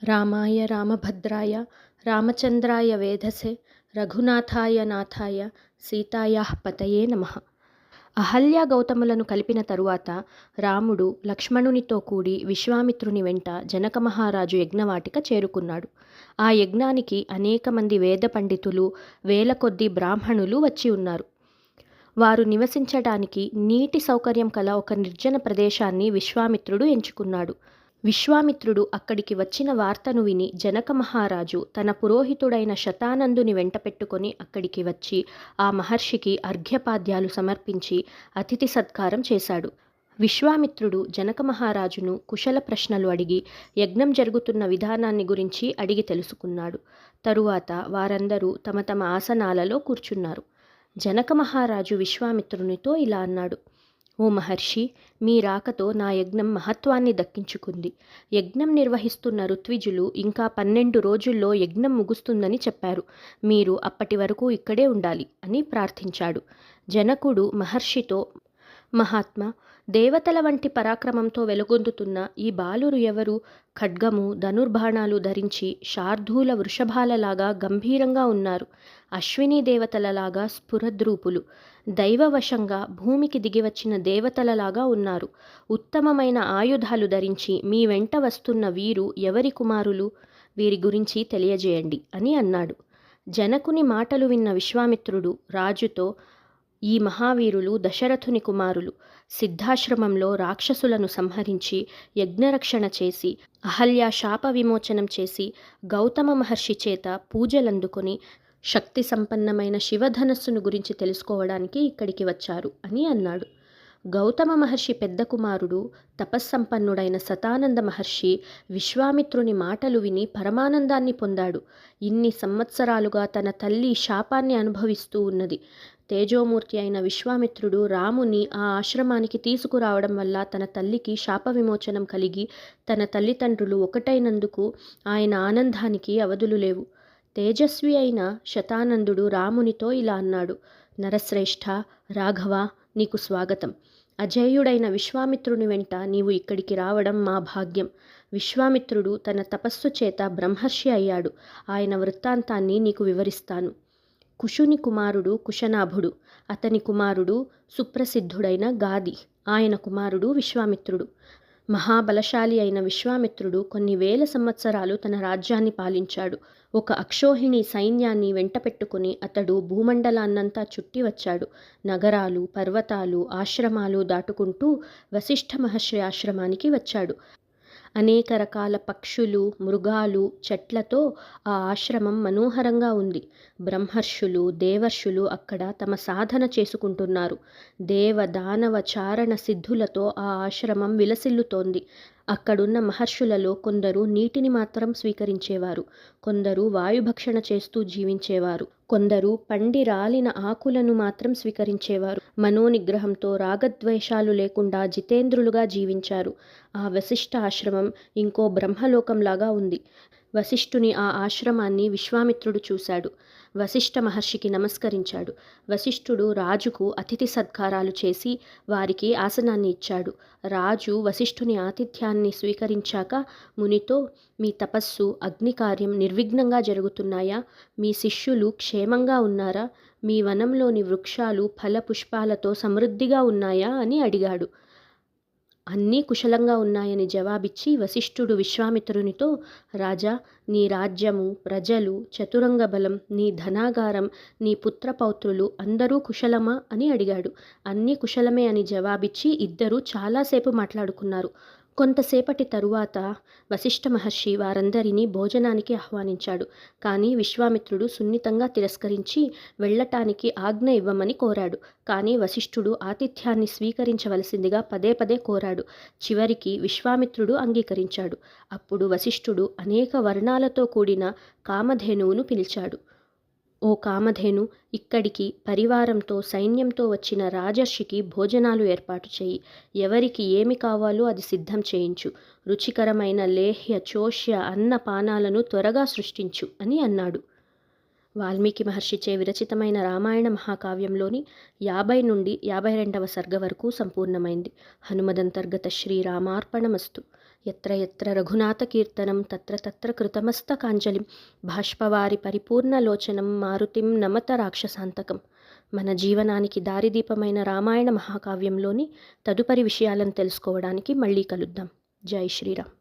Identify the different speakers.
Speaker 1: రామాయ రామభద్రాయ రామచంద్రాయ వేధసే రఘునాథాయ నాథాయ సీతాయాః పతయే నమః. అహల్య గౌతములను కలిపిన తరువాత రాముడు లక్ష్మణునితో కూడి విశ్వామిత్రుని వెంట జనక మహారాజు యజ్ఞవాటిక చేరుకున్నాడు. ఆ యజ్ఞానికి అనేక మంది వేద పండితులు, వేల కొద్దీ బ్రాహ్మణులు వచ్చి ఉన్నారు. వారు నివసించడానికి నీటి సౌకర్యం కల ఒక నిర్జన ప్రదేశాన్ని విశ్వామిత్రుడు ఎంచుకున్నాడు. విశ్వామిత్రుడు అక్కడికి వచ్చిన వార్తను విని జనక మహారాజు తన పురోహితుడైన శతానందుని వెంట పెట్టుకొని అక్కడికి వచ్చి ఆ మహర్షికి అర్ఘ్యపాద్యాలు సమర్పించి అతిథి సత్కారం చేశాడు. విశ్వామిత్రుడు జనక మహారాజును కుశల ప్రశ్నలు అడిగి యజ్ఞం జరుగుతున్న విధానాన్ని గురించి అడిగి తెలుసుకున్నాడు. తరువాత వారందరూ తమ తమ ఆసనాలలో కూర్చున్నారు. జనక మహారాజు విశ్వామిత్రునితో ఇలా అన్నాడు: ఓ మహర్షి, మీ రాకతో నా యజ్ఞం మహత్వాన్ని దక్కించుకుంది. యజ్ఞం నిర్వహిస్తున్న ఋత్విజులు ఇంకా 12 రోజుల్లో యజ్ఞం ముగుస్తుందని చెప్పారు. మీరు అప్పటి వరకు ఇక్కడే ఉండాలి అని ప్రార్థించాడు. జనకుడు మహర్షితో, మహాత్మా, దేవతల వంటి పరాక్రమంతో వెలుగొందుతున్న ఈ బాలురు ఎవరు? ఖడ్గము, ధనుర్బాణాలు ధరించి శార్దూల వృషభాలలాగా గంభీరంగా ఉన్నారు. అశ్విని దేవతలలాగా స్ఫురద్రూపులు. దైవవశంగా భూమికి దిగివచ్చిన దేవతలలాగా ఉన్నారు. ఉత్తమమైన ఆయుధాలు ధరించి మీ వెంట వస్తున్న వీరు ఎవరి కుమారులు? వీరి గురించి తెలియజేయండి అని అన్నాడు. జనకుని మాటలు విన్న విశ్వామిత్రుడు రాజుతో, ఈ మహావీరులు దశరథుని కుమారులు. సిద్ధాశ్రమంలో రాక్షసులను సంహరించి యజ్ఞరక్షణ చేసి అహల్య శాప విమోచనం చేసి గౌతమ మహర్షి చేత పూజలందుకొని శక్తి సంపన్నమైన శివధనస్సును గురించి తెలుసుకోవడానికి ఇక్కడికి వచ్చారు అని అన్నాడు. గౌతమ మహర్షి పెద్ద కుమారుడు తపస్సంపన్నుడైన శతానంద మహర్షి విశ్వామిత్రుని మాటలు విని పరమానందాన్ని పొందాడు. ఇన్ని సంవత్సరాలుగా తన తల్లి శాపాన్ని అనుభవిస్తూ ఉన్నది. తేజోమూర్తి అయిన విశ్వామిత్రుడు రాముని ఆ ఆశ్రమానికి తీసుకురావడం వల్ల తన తల్లికి శాప విమోచనం కలిగి తన తల్లిదండ్రులు ఒకటైనందుకు ఆయన ఆనందానికి అవధులు లేవు. తేజస్వి అయిన శతానందుడు రామునితో ఇలా అన్నాడు: నరశ్రేష్ఠ, రాఘవ, నీకు స్వాగతం. అజేయుడైన విశ్వామిత్రుని వెంట నీవు ఇక్కడికి రావడం మా భాగ్యం. విశ్వామిత్రుడు తన తపస్సు చేత బ్రహ్మర్షి అయ్యాడు. ఆయన వృత్తాంతాన్ని నీకు వివరిస్తాను. కుశుని కుమారుడు కుశనాభుడు, అతని కుమారుడు సుప్రసిద్ధుడైన గాది, ఆయన కుమారుడు విశ్వామిత్రుడు. మహాబలశాలి అయిన విశ్వామిత్రుడు కొన్ని వేల సంవత్సరాలు తన రాజ్యాన్ని పాలించాడు. ఒక అక్షోహిణి సైన్యాన్ని వెంట పెట్టుకుని అతడు భూమండలాన్నంతా చుట్టి వచ్చాడు. నగరాలు, పర్వతాలు, ఆశ్రమాలు దాటుకుంటూ వశిష్ఠ మహర్షి ఆశ్రమానికి వచ్చాడు. అనేక రకాల పక్షులు, మృగాలు, చెట్లతో ఆ ఆశ్రమం మనోహరంగా ఉంది. బ్రహ్మర్షులు, దేవర్షులు అక్కడ తమ సాధన చేసుకుంటున్నారు. దేవ దానవ చారణ సిద్ధులతో ఆ ఆశ్రమం విలసిల్లుతోంది. అక్కడున్న మహర్షులలో కొందరు నీటిని మాత్రం స్వీకరించేవారు, కొందరు వాయుభక్షణ చేస్తూ జీవించేవారు, కొందరు పండి రాలిన ఆకులను మాత్రం స్వీకరించేవారు. మనోనిగ్రహంతో రాగద్వేషాలు లేకుండా జితేంద్రులుగా జీవించారు. ఆ వశిష్ఠ ఆశ్రమం ఇంకో బ్రహ్మలోకంలాగా ఉంది. వశిష్ఠుని ఆ ఆశ్రమాన్ని విశ్వామిత్రుడు చూశాడు. వశిష్ఠ మహర్షికి నమస్కరించాడు. వశిష్ఠుడు రాజుకు అతిథి సత్కారాలు చేసి వారికి ఆసనాన్ని ఇచ్చాడు. రాజు వశిష్ఠుని ఆతిథ్యాన్ని స్వీకరించాక మునితో, మీ తపస్సు, అగ్నికార్యం నిర్విఘ్నంగా జరుగుతున్నాయా? మీ శిష్యులు క్షేమంగా ఉన్నారా? మీ వనంలోని వృక్షాలు ఫల పుష్పాలతో సమృద్ధిగా ఉన్నాయా అని అడిగాడు. అన్నీ కుశలంగా ఉన్నాయని జవాబిచ్చి వశిష్ఠుడు విశ్వామిత్రునితో, రాజా, నీ రాజ్యము, ప్రజలు, చతురంగ బలం, నీ ధనాగారం, నీ పుత్రపౌత్రులు అందరూ కుశలమా అని అడిగాడు. అన్నీ కుశలమే అని జవాబిచ్చి ఇద్దరూ చాలాసేపు మాట్లాడుకున్నారు. కొంతసేపటి తరువాత వశిష్ఠ మహర్షి వారందరినీ భోజనానికి ఆహ్వానించాడు. కానీ విశ్వామిత్రుడు సున్నితంగా తిరస్కరించి వెళ్ళటానికి ఆజ్ఞ ఇవ్వమని కోరాడు. కానీ వశిష్ఠుడు ఆతిథ్యాన్ని స్వీకరించవలసిందిగా పదే పదే కోరాడు. చివరికి విశ్వామిత్రుడు అంగీకరించాడు. అప్పుడు వశిష్ఠుడు అనేక వర్ణాలతో కూడిన కామధేనువును పిలిచాడు. ఓ కామధేను, ఇక్కడికి పరివారంతో సైన్యంతో వచ్చిన రాజర్షికి భోజనాలు ఏర్పాటు చేయి. ఎవరికి ఏమి కావాలో అది సిద్ధం చేయించు. రుచికరమైన లేహ్య, చోష్య, అన్న పానాలను త్వరగా సృష్టించు అని అన్నాడు. వాల్మీకి మహర్షిచే విరచితమైన రామాయణ మహాకావ్యంలోని 50 నుండి 52వ సర్గ వరకు సంపూర్ణమైంది. హనుమదంతర్గత శ్రీరామార్పణమస్తు. ఎత్ర ఎత్ర రఘునాథకీర్తనం తత్ర తత్ర కృతమస్తకాంజలిం బాష్పవారి పరిపూర్ణలోచనం మారుతిం నమత రాక్షసాంతకం. మన జీవనానికి దారిదీపమైన రామాయణ మహాకావ్యంలోని తదుపరి విషయాలను తెలుసుకోవడానికి మళ్ళీ కలుద్దాం. జై శ్రీరామ్.